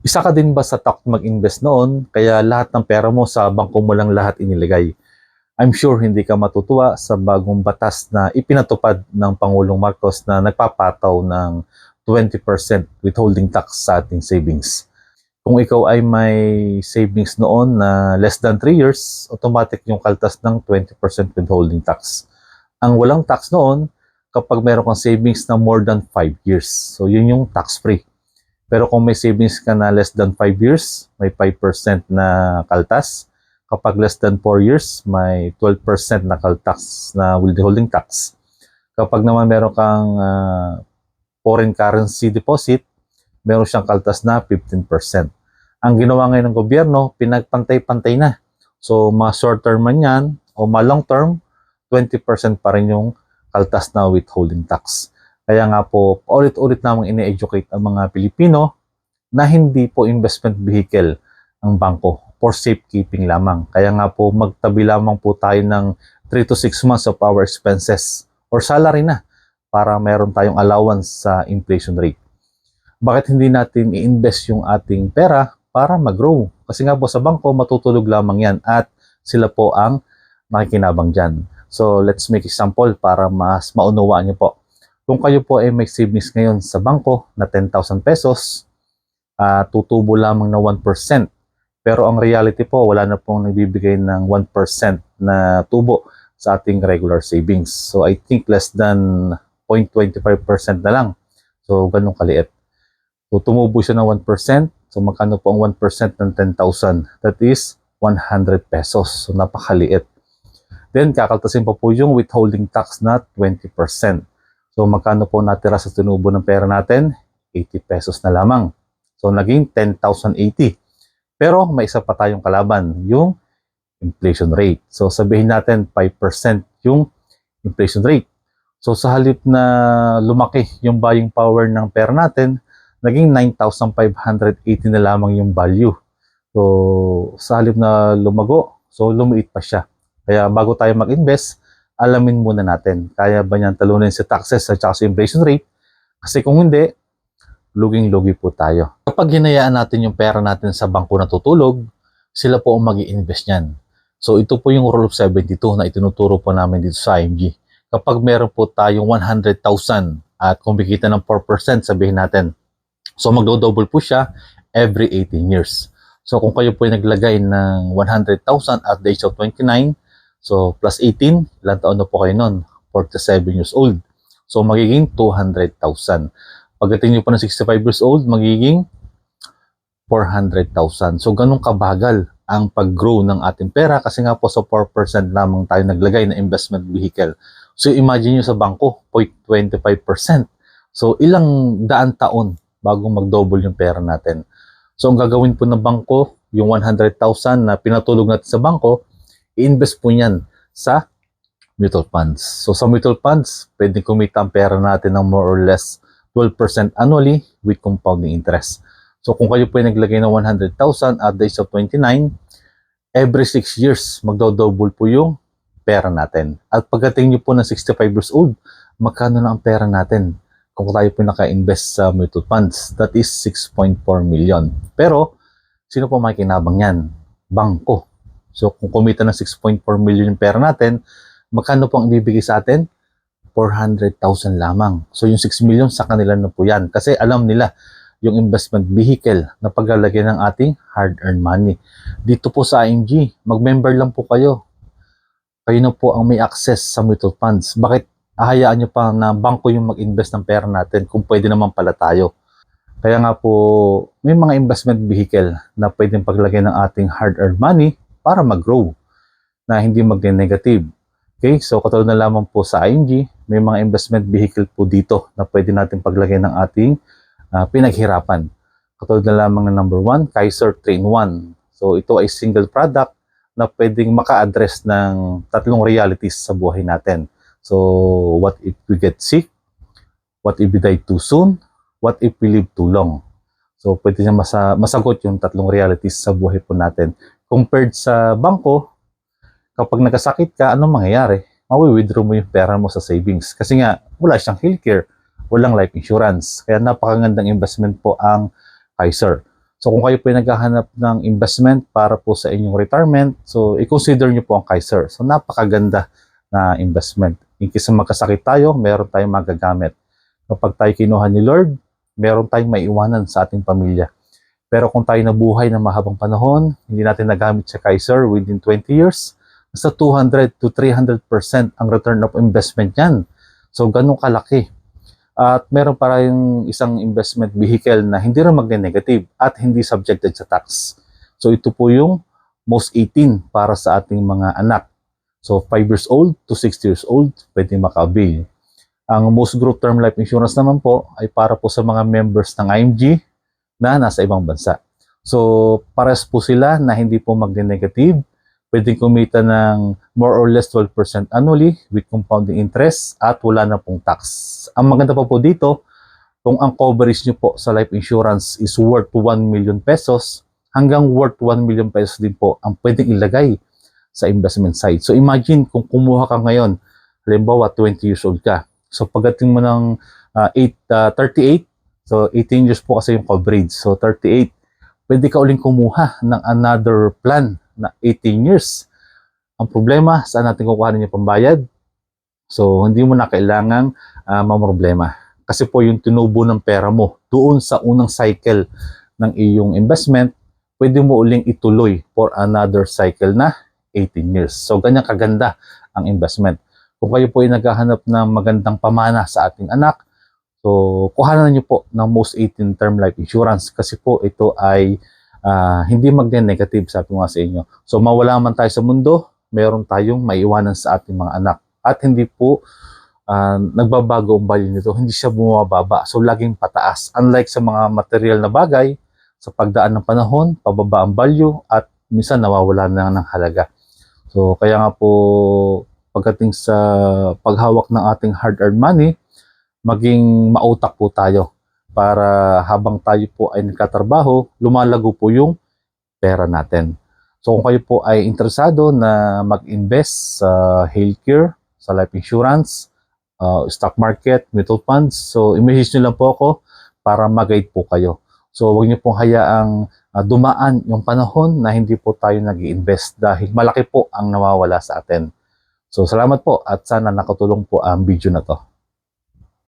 Isa ka din ba sa takot mag-invest noon kaya lahat ng pera mo sa bangko mo lang lahat inilagay? I'm sure hindi ka matutuwa sa bagong batas na ipinatupad ng Pangulong Marcos na nagpapataw ng 20% withholding tax sa ating savings. Kung ikaw ay may savings noon na less than 3 years, automatic yung kaltas ng 20% withholding tax. Ang walang tax noon, kapag meron kang savings na more than 5 years. So yun yung tax-free. Pero kung may savings ka na less than 5 years, may 5% na kaltas. Kapag less than 4 years, may 12% na kaltas na withholding tax. Kapag naman meron kang foreign currency deposit, meron siyang kaltas na 15%. Ang ginawa ngayon ng gobyerno, pinagpantay-pantay na. So, mga short term man yan, o mga long term, 20% pa rin yung kaltas na withholding tax. Kaya nga po, ulit-ulit namang ine-educate ang mga Pilipino na hindi po investment vehicle ang bangko for safekeeping lamang. Kaya nga po, magtabi lamang po tayo ng 3 to 6 months of our expenses or salary na para meron tayong allowance sa inflation rate. Bakit hindi natin i-invest yung ating pera para mag-grow? Kasi nga po sa bangko, matutulog lamang yan at sila po ang makikinabang dyan. So, let's make example para mas maunawaan nyo po. Kung kayo po ay may savings ngayon sa bangko na 10,000 pesos, tutubo lamang na 1%. Pero ang reality po, wala na pong nagbibigay ng 1% na tubo sa ating regular savings. So, I think less than 0.25% na lang. So, ganun kaliit. So, tumubo siya ng 1%. So, magkano po ang 1% ng 10,000? That is 100 pesos. So, napakaliit. Then, kakaltasin pa po yung withholding tax na 20%. So, magkano po natira sa tinubo ng pera natin? 80 pesos na lamang. So, naging 10,080. Pero, may isa pa tayong kalaban, yung inflation rate. So, sabihin natin 5% yung inflation rate. So, sa halip na lumaki yung buying power ng pera natin, naging 9,580 na lamang yung value. So, sa halip na lumago, so lumiit pa siya. Kaya bago tayo mag-invest, alamin muna natin, kaya ba niyan talunin si taxes at sa inflation rate? Kasi kung hindi, luging-lugi po tayo. Kapag hinayaan natin yung pera natin sa bangko na tutulog, sila po ang mag-i-invest niyan. So ito po yung Rule of 72 na itinuturo po namin dito sa IMG. Kapag meron po tayong 100,000 at kumikita ng 4%, sabihin natin, so magdo-double po siya every 18 years. So kung kayo po ay naglagay ng 100,000 at the age of 29, so, plus 18, ilang taon na po kayo nun? 47 years old. So, magiging 200,000. Pagdating nyo po ng 65 years old, magiging 400,000. So, ganun kabagal ang pag-grow ng ating pera kasi nga po sa 4% lamang tayo naglagay na investment vehicle. So, imagine nyo sa bangko, 0.25%. So, ilang daan taon bago mag-double yung pera natin. So, ang gagawin po ng bangko, yung 100,000 na pinatulog natin sa bangko, i-invest po niyan sa mutual funds. So sa mutual funds, pwede kumita ang pera natin ng more or less 12% annually with compounding interest. So kung kayo po ay naglagay ng 100,000 at the age of 29, every 6 years, magdo-double po yung pera natin. At pagdating nyo po ng 65 years old, magkano na ang pera natin? Kung tayo po naka-invest sa mutual funds, that is 6.4 million. Pero, sino po makikinabang yan? Bangko. So, kung kumita ng 6.4 million yung pera natin, magkano pong ibibigay sa atin? 400,000 lamang. So, yung 6 million sa kanila na po yan. Kasi alam nila yung investment vehicle na paglalagay ng ating hard-earned money. Dito po sa IMG, mag-member lang po kayo. Kayo na po ang may access sa mutual funds. Bakit ahayaan nyo pa na bangko yung mag-invest ng pera natin kung pwede naman pala tayo? Kaya nga po, may mga investment vehicle na pwedeng paglagay ng ating hard-earned money para mag-grow na hindi mag-negative. Okay, so katulad na lamang po sa IMG, may mga investment vehicle po dito na pwede natin paglagay ng ating pinaghirapan. Katulad na lamang na number 1, Kaiser 3-in-1. So ito ay single product na pwedeng maka-address ng tatlong realities sa buhay natin. So what if we get sick? What if we die too soon? What if we live too long? So pwede niya masagot yung tatlong realities sa buhay po natin. Compared sa bangko, kapag nagkasakit ka, anong mangyayari? Mawi-withdraw mo yung pera mo sa savings. Kasi nga, wala siyang healthcare, walang life insurance. Kaya napakagandang investment po ang Kaiser. So kung kayo po ay naghahanap ng investment para po sa inyong retirement, so i-consider nyo po ang Kaiser. So napakaganda na investment. In case na magkasakit tayo, meron tayong magagamit. Kapag tayo kinuha ni Lord, meron tayong maiiwanan sa ating pamilya. Pero kung tayo nabuhay ng mahabang panahon, hindi natin nagamit sa Kaiser within 20 years, nasa 200 to 300% ang return of investment yan. So ganun kalaki. At meron para yung isang investment vehicle na hindi rin magne-negative at hindi subjected sa tax. So ito po yung most 18 para sa ating mga anak. So 5 years old to 60 years old, pwede maka-avail. Ang most group term life insurance naman po ay para po sa mga members ng IMG na nasa ibang bansa. So pares po sila na hindi po magne-negative. Pwedeng kumita ng more or less 12% annually with compounding interest at wala na pong tax. Ang maganda pa po dito, kung ang coverage nyo po sa life insurance is worth 1 million pesos, hanggang worth 1 million pesos din po ang pwedeng ilagay sa investment side. So imagine kung kumuha ka ngayon, halimbawa 20 years old ka. So pagdating mo ng 38, so 18 years po kasi yung coverage. So 38, pwede ka uling kumuha ng another plan na 18 years. Ang problema, saan natin kukuhanin yung pambayad? So, hindi mo na kailangang mamroblema. Kasi po yung tinubo ng pera mo doon sa unang cycle ng iyong investment, pwede mo uling ituloy for another cycle na 18 years. So, ganyan kaganda ang investment. Kung kayo po ay naghahanap ng magandang pamana sa ating anak, so, kuhanan niyo po ng most 18 term life insurance kasi po ito ay hindi magne-negative, sabi ko nga sa inyo. So mawala man tayo sa mundo, meron tayong maiiwanan sa ating mga anak. At hindi po nagbabago ang value nito, hindi siya bumababa. So laging pataas. Unlike sa mga material na bagay, sa pagdaan ng panahon, pababa ang value at minsan nawawala na ng halaga. So kaya nga po pagdating sa paghawak ng ating hard-earned money, maging mautak po tayo para habang tayo po ay nagkatrabaho, lumalago po yung pera natin. So kung kayo po ay interesado na mag-invest sa healthcare, sa life insurance, stock market, mutual funds, so i-message nyo lang po ako para mag-guide po kayo. So huwag nyo pong hayaang dumaan yung panahon na hindi po tayo nag-i-invest dahil malaki po ang nawawala sa atin. So salamat po at sana nakatulong po ang video na to.